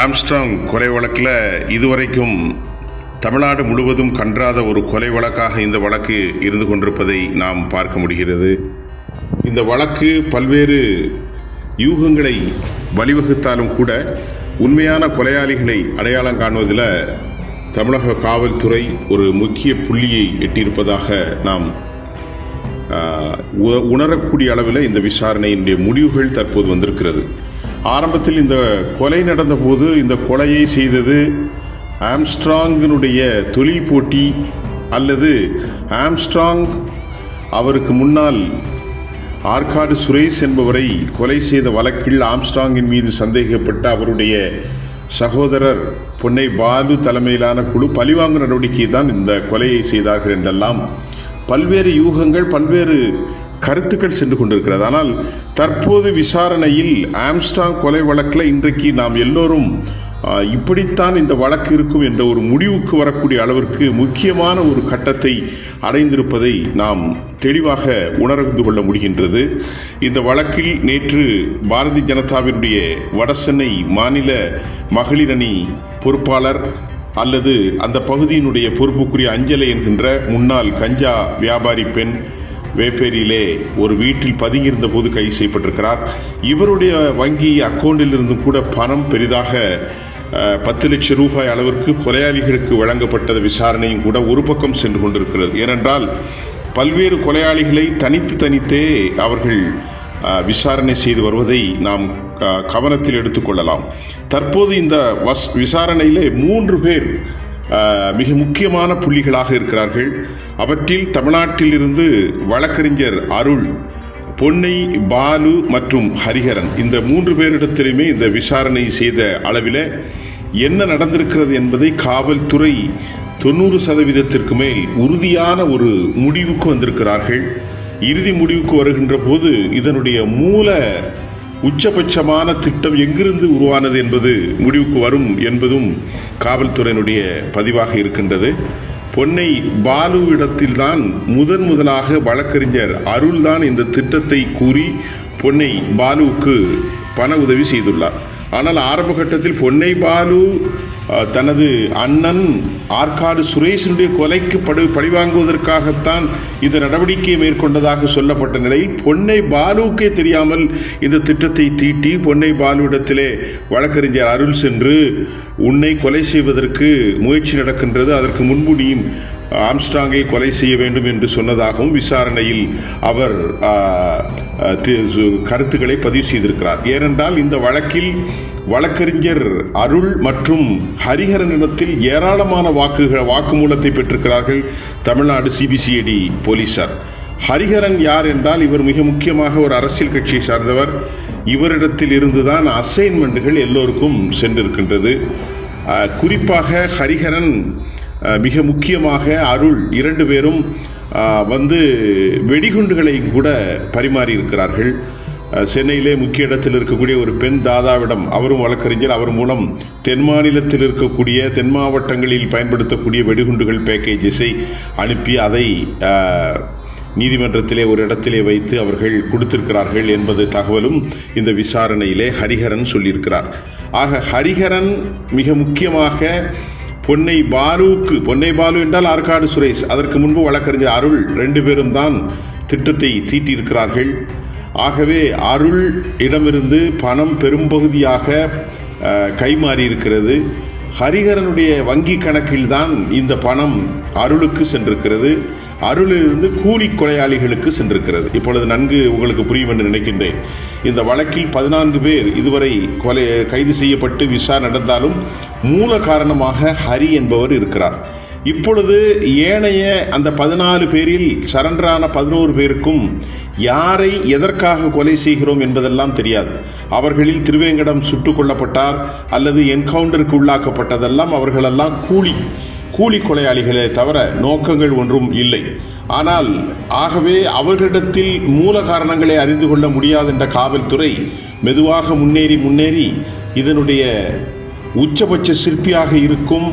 Armstrong கொலை வழக்கில் இதுவரைக்கும் தமிழ்நாடு முழுவதும் கன்றாத ஒரு கொலை வழக்காக இந்த வழக்கு இருந்து கொண்டிருப்பதை நாம் பார்க்க முடிகிறது. இந்த வழக்கு பல்வேறு யூகங்களை வழிவகுத்தாலும் கூட உண்மையான கொலையாளிகளை அடையாளம் காணுவதில் தமிழக காவல்துறை ஒரு முக்கிய புள்ளியை எட்டியிருப்பதாக நாம் உணரக்கூடிய அளவில் இந்த விசாரணையினுடைய முடிவுகள் தற்போது வந்திருக்கிறது. ஆரம்பத்தில் இந்த கொலை நடந்தபோது இந்த கொலையை செய்தது ஆம்ஸ்ட்ராங்கினுடைய தொழில் போட்டி அல்லது ஆம்ஸ்ட்ராங் அவருக்கு முன்னால் ஆற்காடு சுரேஷ் என்பவரை கொலை செய்த வழக்கில் ஆம்ஸ்ட்ராங்கின் மீது சந்தேகப்பட்ட அவருடைய சகோதரர் பொன்னை பாலு தலைமையிலான குழு பழிவாங்கும் நடவடிக்கை தான் இந்த கொலையை செய்தார்கள் என்றெல்லாம் பல்வேறு யூகங்கள் பல்வேறு கருத்துக்கள் சென்று கொண்டிருக்கிறது. ஆனால் தற்போது விசாரணையில் ஆம்ஸ்ட்ராங் கொலை வழக்கில் இன்றைக்கு நாம் எல்லோரும் இப்படித்தான் இந்த வழக்கு இருக்கும் என்ற ஒரு முடிவுக்கு வரக்கூடிய அளவிற்கு முக்கியமான ஒரு கட்டத்தை அடைந்திருப்பதை நாம் தெளிவாக உணர்ந்து கொள்ள முடிகின்றது. இந்த வழக்கில் நேற்று பாரதிய ஜனதாவினுடைய வடசென்னை மாநில மகளிர் அணி பொறுப்பாளர் அல்லது அந்த பகுதியினுடைய பொறுப்புக்குரிய அஞ்சலை என்கின்ற முன்னாள் கஞ்சா வியாபாரி பெண் வேப்பேரியிலே ஒரு வீட்டில் பதுங்கியிருந்த போது கைது செய்யப்பட்டிருக்கிறார். இவருடைய வங்கி அக்கௌண்டில் இருந்தும் கூட பணம் பெரிதாக 10 லட்சம் ரூபாய் அளவிற்கு கொலையாளிகளுக்கு வழங்கப்பட்டது விசாரணையும் கூட ஒரு பக்கம் சென்று கொண்டிருக்கிறது. ஏனென்றால் பல்வேறு கொலையாளிகளை தனித்தே அவர்கள் விசாரணை செய்து வருவதை நாம் கவனத்தில் எடுத்துக்கொள்ளலாம். தற்போது இந்த விசாரணையிலே 3 பேர் மிக முக்கியமான புள்ளிகளாக இருக்கிறார்கள். அவற்றில் தமிழ்நாட்டில் இருந்து வழக்கறிஞர் அருள், பொன்னை பாலு மற்றும் ஹரிஹரன், இந்த 3 பேரிடத்திலுமே இந்த விசாரணை செய்த அளவில் என்ன நடந்திருக்கிறது என்பதை காவல்துறை 90% மேல் உறுதியான ஒரு முடிவுக்கு வந்திருக்கிறார்கள். இறுதி முடிவுக்கு வருகின்ற போது இதனுடைய மூல உச்சபட்சமான திட்டம் எங்கிருந்து உருவானது என்பது முடிவுக்கு வரும் என்பதும் காவல்துறையினுடைய பதிவாக இருக்கின்றது. பொன்னை பாலுவிடத்தில்தான் முதலாக வழக்கறிஞர் அருள்தான் இந்த திட்டத்தை கூறி பொன்னை பாலுவுக்கு பண உதவி செய்துள்ளார். ஆனால் ஆரம்ப கட்டத்தில் பொன்னை பாலு தனது அண்ணன் ஆற்காடு சுரேஷனுடைய கொலைக்கு பழிவாங்குவதற்காகத்தான் இந்த நடவடிக்கையை மேற்கொண்டதாக சொல்லப்பட்ட நிலையில் பொன்னை பாலுவுக்கே தெரியாமல் இந்த திட்டத்தை தீட்டி பொன்னை பாலுவிடத்திலே வழக்கறிஞர் அருள் சென்று உன்னை கொலை செய்வதற்கு முயற்சி நடக்கின்றது, அதற்கு முன்பு நீ ஆம்ஸ்ட்ராங்கை கொலை செய்ய வேண்டும் என்று சொன்னதாகவும் விசாரணையில் அவர் கருத்துக்களை பதிவு செய்திருக்கிறார். ஏனென்றால் இந்த வழக்கில் வழக்கறிஞர் அருள் மற்றும் ஹரிஹரனிடத்தில் ஏராளமான வாக்குமூலத்தை பெற்றிருக்கிறார்கள் தமிழ்நாடு சிபிசிஐடி போலீசார். ஹரிஹரன் யார் என்றால் இவர் மிக முக்கியமாக ஒரு அரசியல் கட்சியை சார்ந்தவர். இவரிடத்தில் இருந்துதான் அசைன்மெண்ட்டுகள் எல்லோருக்கும் சென்றிருக்கின்றது. குறிப்பாக ஹரிஹரன் மிக முக்கியமாக அருள் 2 பேரும் வந்து வெடிகுண்டுகளை கூட பரிமாறி இருக்கிறார்கள். சென்னையிலே முக்கிய இடத்தில் இருக்கக்கூடிய ஒரு பெண் தாதாவிடம், அவரும் வழக்கறிஞர், அவர் மூலம் தென் மாநிலத்தில் இருக்கக்கூடிய தென் மாவட்டங்களில் பயன்படுத்தக்கூடிய வெடிகுண்டுகள் பேக்கேஜஸை அனுப்பி அதை நீதிமன்றத்திலே ஒரு இடத்திலே வைத்து அவர்கள் கொடுத்திருக்கிறார்கள் என்பது தகவலும் இந்த விசாரணையிலே ஹரிஹரன் சொல்லியிருக்கிறார். ஆக ஹரிஹரன் மிக முக்கியமாக பொன்னை பாலு என்றால் ஆற்காடு சுரேஷ், அதற்கு முன்பு வழக்கறிஞர் அருள் 2 பேரும் தான் திட்டத்தை தீட்டியிருக்கிறார்கள். ஆகவே அருள் இடமிருந்து பணம் பெரும்பகுதியாக கைமாறி இருக்கிறது. ஹரிஹரனுடைய வங்கி கணக்கில்தான் இந்த பணம் அருளுக்கு சென்றிருக்கிறது. அருளிலிருந்து கூலி கொலையாளிகளுக்கு சென்றிருக்கிறது. இப்பொழுது நன்கு உங்களுக்கு புரியும் என்று நினைக்கின்றேன். இந்த வழக்கில் 14 பேர் இதுவரை கைது செய்யப்பட்டு விசாரணை நடந்தாலும் மூல காரணமாக ஹரி என்பவர் இருக்கிறார். இப்பொழுது ஏனைய அந்த 14 பேரில் சரண்டரான 11 பேருக்கும் யாரை எதற்காக கொலை செய்கிறோம் என்பதெல்லாம் தெரியாது. அவர்களில் திருவேங்கடம் சுட்டுக் கொல்லப்பட்டார் அல்லது என்கவுண்டருக்கு உள்ளாக்கப்பட்டதெல்லாம் அவர்களெல்லாம் கூலி கொலையாளிகளே தவிர நோக்கங்கள் ஒன்றும் இல்லை. ஆனால் ஆகவே அவர்களிடத்தில் மூல காரணங்களை அறிந்து கொள்ள முடியாது என்ற காவல்துறை மெதுவாக முன்னேறி இதனுடைய உச்சபட்ச சிற்பியாக இருக்கும்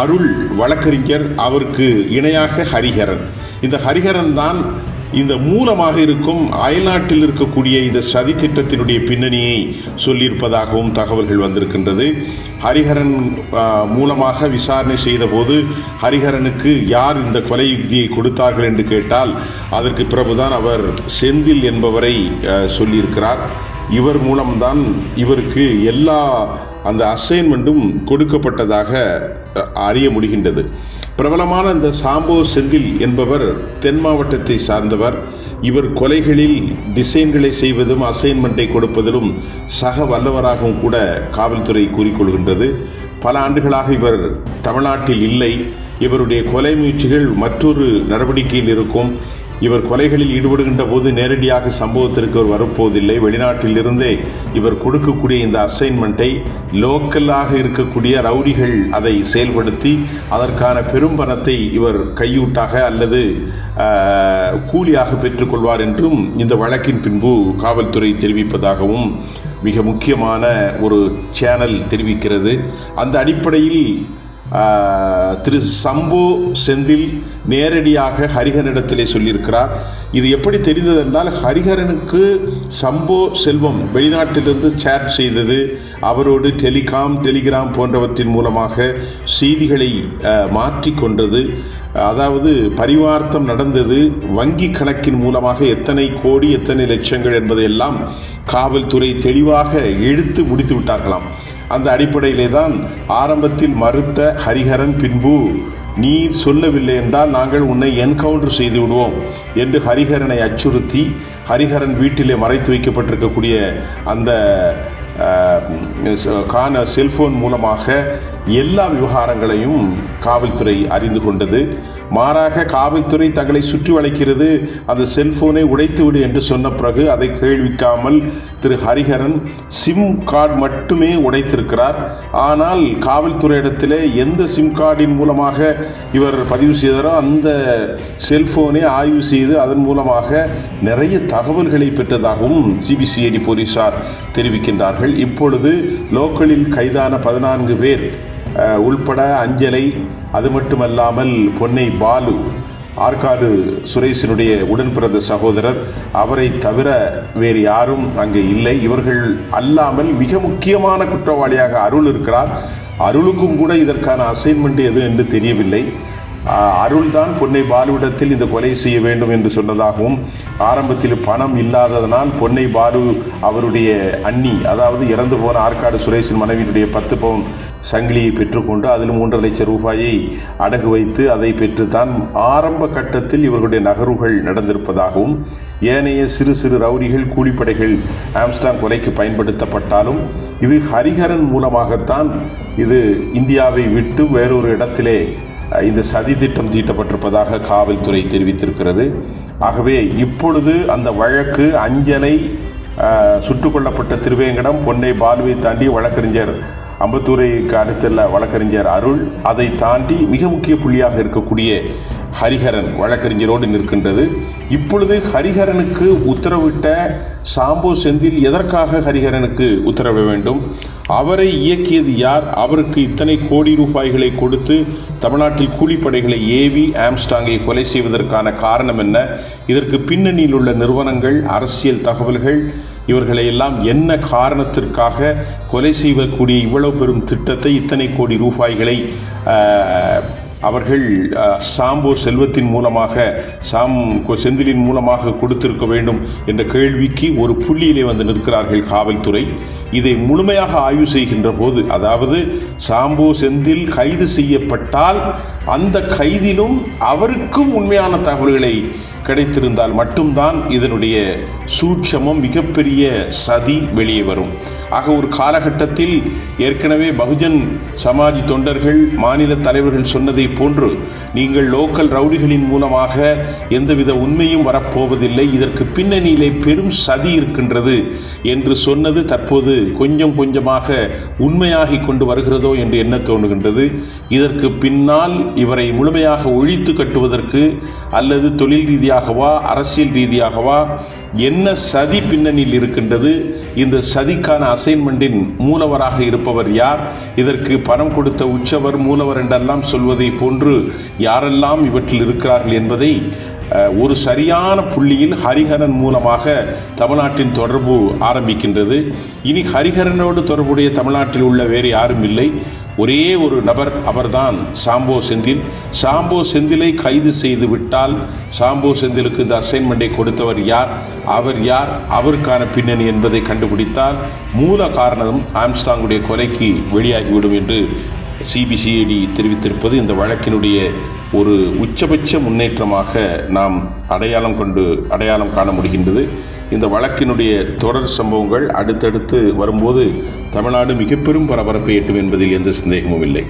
அருள் வழக்கறிஞர், அவருக்கு இணையாக ஹரிஹரன், இந்த ஹரிஹரன் தான் இந்த மூலமாக இருக்கும் அயல்நாட்டில் இருக்கக்கூடிய இந்த சதி திட்டத்தினுடைய பின்னணியை சொல்லியிருப்பதாகவும் தகவல்கள் வந்திருக்கின்றது. ஹரிஹரன் மூலமாக விசாரணை செய்தபோது ஹரிஹரனுக்கு யார் இந்த கொலை யுக்தியை கொடுத்தார்கள் என்று கேட்டால் அதற்கு பிறகுதான் அவர் செந்தில் என்பவரை சொல்லியிருக்கிறார். இவர் மூலம்தான் இவருக்கு எல்லா அந்த அசைன்மெண்ட்டும் கொடுக்கப்பட்டதாக அறிய முடிகின்றது. பிரபலமான இந்த சாம்போ செந்தில் என்பவர் தென் மாவட்டத்தை சார்ந்தவர். இவர் கொலைகளில் டிசைன்களை செய்வதும் அசைன்மெண்ட்டை கொடுப்பதிலும் சக வல்லவராகவும் கூட காவல்துறை கூறிக்கொள்கின்றது. பல ஆண்டுகளாக இவர் தமிழ்நாட்டில் இல்லை. இவருடைய கொலை முயற்சிகள் மற்றொரு நடவடிக்கையில் இருக்கும். இவர் கொலைகளில் ஈடுபடுகின்ற போது நேரடியாக சம்பவத்திற்கு அவர் வரப்போவதில்லை. வெளிநாட்டிலிருந்தே இவர் கொடுக்கக்கூடிய இந்த அசைன்மெண்ட்டை லோக்கலாக இருக்கக்கூடிய ரவுடிகள் அதை செயல்படுத்தி அதற்கான பெரும் பணத்தை இவர் கையூட்டாக அல்லது கூலியாக பெற்றுக்கொள்வார் என்றும் இந்த வழக்கின் பின்பு காவல்துறை தெரிவிப்பதாகவும் மிக முக்கியமான ஒரு சேனல் தெரிவிக்கிறது. அந்த அடிப்படையில் திரு சம்போ செந்தில் நேரடியாக ஹரிஹரனிடத்திலே சொல்லியிருக்கிறார். இது எப்படி தெரிந்தது என்றால் ஹரிஹரனுக்கு சம்போ செல்வம் வெளிநாட்டிலிருந்து சேட் செய்தது, அவரோடு டெலிகிராம் போன்றவற்றின் மூலமாக செய்திகளை மாற்றிக்கொண்டது. அதாவது பரிவார்த்தம் நடந்தது. வங்கி கணக்கின் மூலமாக எத்தனை கோடி எத்தனை லட்சங்கள் என்பதையெல்லாம் காவல்துறை தெளிவாக எடுத்து முடித்து விட்டார்களாம். அந்த அடிப்படையிலே தான் ஆரம்பத்தில் மறுத்த ஹரிஹரன் பின்பு நீ சொல்லவில்லை என்றால் நாங்கள் உன்னை என்கவுண்டர் செய்து விடுவோம் என்று ஹரிஹரனை அச்சுறுத்தி ஹரிஹரன் வீட்டிலே மறைத்து வைக்கப்பட்டிருக்கக்கூடிய அந்த செல்போன் மூலமாக எல்லா விவகாரங்களையும் காவல்துறை அறிந்து கொண்டது. மாறாக காவல்துறை தங்களை சுற்றி வளைக்கிறது, அந்த செல்போனை உடைத்துவிடு என்று சொன்ன பிறகு அதை கேள்விக்காமல் திரு ஹரிஹரன் சிம் கார்டு மட்டுமே உடைத்திருக்கிறார். ஆனால் காவல்துறையிடத்திலே எந்த சிம் கார்டின் மூலமாக இவர் பதிவு செய்தாரோ அந்த செல்போனை ஆய்வு செய்து அதன் மூலமாக நிறைய தகவல்களை பெற்றதாகவும் சிபிசிஐடி போலீசார் தெரிவிக்கின்றார்கள். இப்பொழுது லோக்கலில் கைதான 14 பேர் உள்பட அஞ்சலை, அது மட்டுமல்லாமல் பொன்னை பாலு, ஆற்காடு சுரேஷினுடைய உடன்பிறந்த சகோதரர், அவரை தவிர வேறு யாரும் அங்கே இல்லை. இவர்கள் அல்லாமல் மிக முக்கியமான குற்றவாளியாக அருள் இருக்கிறார். அருளுக்கும் கூட இதற்கான அசைன்மெண்ட் எது என்று தெரியவில்லை. அருள் தான் பொன்னை பாலுவிடத்தில் இந்த கொலை செய்ய வேண்டும் என்று சொன்னதாகவும் ஆரம்பத்தில் பணம் இல்லாததனால் பொன்னை பாலு அவருடைய அண்ணி, அதாவது இறந்து போன ஆற்காடு சுரேஷின் மனைவியினுடைய 10 பவுன் சங்கிலியை பெற்றுக்கொண்டு அதில் 3.5 லட்சம் ரூபாயை அடகு வைத்து அதை பெற்றுத்தான் ஆரம்ப கட்டத்தில் இவர்களுடைய நகர்வுகள் நடந்திருப்பதாகவும் ஏனைய சிறு சிறு ரவுடிகள் கூலிப்படைகள் ஆம்ஸ்டாங் கொலைக்கு பயன்படுத்தப்பட்டாலும் இது ஹரிஹரன் மூலமாகத்தான் இது இந்தியாவை விட்டு வேறொரு இடத்திலே இந்த சதி திட்டம் தீட்டப்பட்டிருப்பதாக காவல்துறை தெரிவித்திருக்கிறது. ஆகவே இப்பொழுது அந்த வழக்கு அஞ்சலை, சுட்டுக் கொல்லப்பட்ட திருவேங்கடம், பொன்னை பாலுவை தாண்டி வழக்கறிஞர் அம்பத்தூரைக்கு அடுத்துள்ள வழக்கறிஞர் அருள், அதை தாண்டி மிக முக்கிய புள்ளியாக இருக்கக்கூடிய ஹரிஹரன் வழக்கறிஞரோடு நிற்கின்றது. இப்பொழுது ஹரிஹரனுக்கு உத்தரவிட்ட சாம்போ செந்தில் எதற்காக ஹரிஹரனுக்கு உத்தரவிட வேண்டும்? அவரை இயக்கியது யார்? அவருக்கு இத்தனை கோடி ரூபாய்களை கொடுத்து தமிழ்நாட்டில் கூலிப்படைகளை ஏவி ஆம்ஸ்டாங்கை கொலை செய்வதற்கான காரணம் என்ன? இதற்கு பின்னணியில் உள்ள நிறுவனங்கள், அரசியல் தகவல்கள், இவர்களையெல்லாம் என்ன காரணத்திற்காக கொலை செய்யக்கூடிய இவ்வளவு பெரும் திட்டத்தை, இத்தனை கோடி ரூபாய்களை அவர்கள் சாம்போ செல்வத்தின் மூலமாக செந்திலின் மூலமாக கொடுத்திருக்க வேண்டும் என்ற கேள்விக்கு ஒரு புள்ளியிலே வந்து நிற்கிறார்கள் காவல்துறை. இதை முழுமையாக ஆய்வு செய்கின்ற போது, அதாவது சாம்போ செந்தில் கைது செய்யப்பட்டால் அந்த கைதிலும் அவருக்கும் உண்மையான தகவல்களை கிடைத்திருந்தால் மட்டும்தான் இதனுடைய சூட்சமம், மிகப்பெரிய சதி வெளியே வரும். ஆக ஒரு காலகட்டத்தில் ஏற்கனவே பகுஜன் சமாஜ் தொண்டர்கள், மாநில தலைவர்கள் சொன்னதை போன்று நீங்கள் லோக்கல் ரவுடிகளின் மூலமாக எந்தவித உண்மையும் வரப்போவதில்லை, இதற்கு பின்னணியிலே பெரும் சதி இருக்கின்றது என்று சொன்னது தற்போது கொஞ்சம் கொஞ்சமாக உண்மையாகி கொண்டு வருகிறதோ என்று எண்ண தோன்றுகின்றது. இதற்கு பின்னால் இவரை முழுமையாக ஒழித்து கட்டுவதற்கு அல்லது தொழில் ரீதியாகவா அரசியல் ரீதியாகவா என்ன சதி பின்னணியில் இருக்கின்றது? இந்த சதிக்கான அசைன்மெண்டின் மூலவராக இருப்பவர் யார்? இதற்கு பணம் கொடுத்த உச்சவர், மூலவர் என்றெல்லாம் சொல்வதை போன்று யாரெல்லாம் இவற்றில் இருக்கிறார்கள் என்பதை ஒரு சரியான புள்ளியில் ஹரிஹரன் மூலமாக தமிழ்நாட்டின் தொடர்பு ஆரம்பிக்கின்றது. இனி ஹரிஹரனோடு தொடர்புடைய தமிழ்நாட்டில் உள்ள வேறு யாரும் இல்லை, ஒரே ஒரு நபர், அவர்தான் சாம்போ செந்தில். சாம்போ செந்திலை கைது செய்து விட்டால் சாம்போ செந்திலுக்கு இந்த அசைன்மெண்ட்டை கொடுத்தவர் யார், அவர் யார், அவருக்கான பின்னணி என்பதை கண்டுபிடித்தால் மூல காரணம் ஆம்ஸ்ட்ராங்குடைய கொலைக்கு வெளியாகிவிடும் என்று சிபிசிஐடி தெரிவித்திருப்பது இந்த வழக்கினுடைய ஒரு உச்சபட்ச முன்னேற்றமாக நாம் அடையாளம் காண முடிகின்றது. இந்த வழக்கினுடைய தொடர் சம்பவங்கள் அடுத்தடுத்து வரும்போது தமிழ்நாடு மிக பெரும் பரபரப்பை எட்டும் என்பதில் எந்த சந்தேகமும் இல்லை.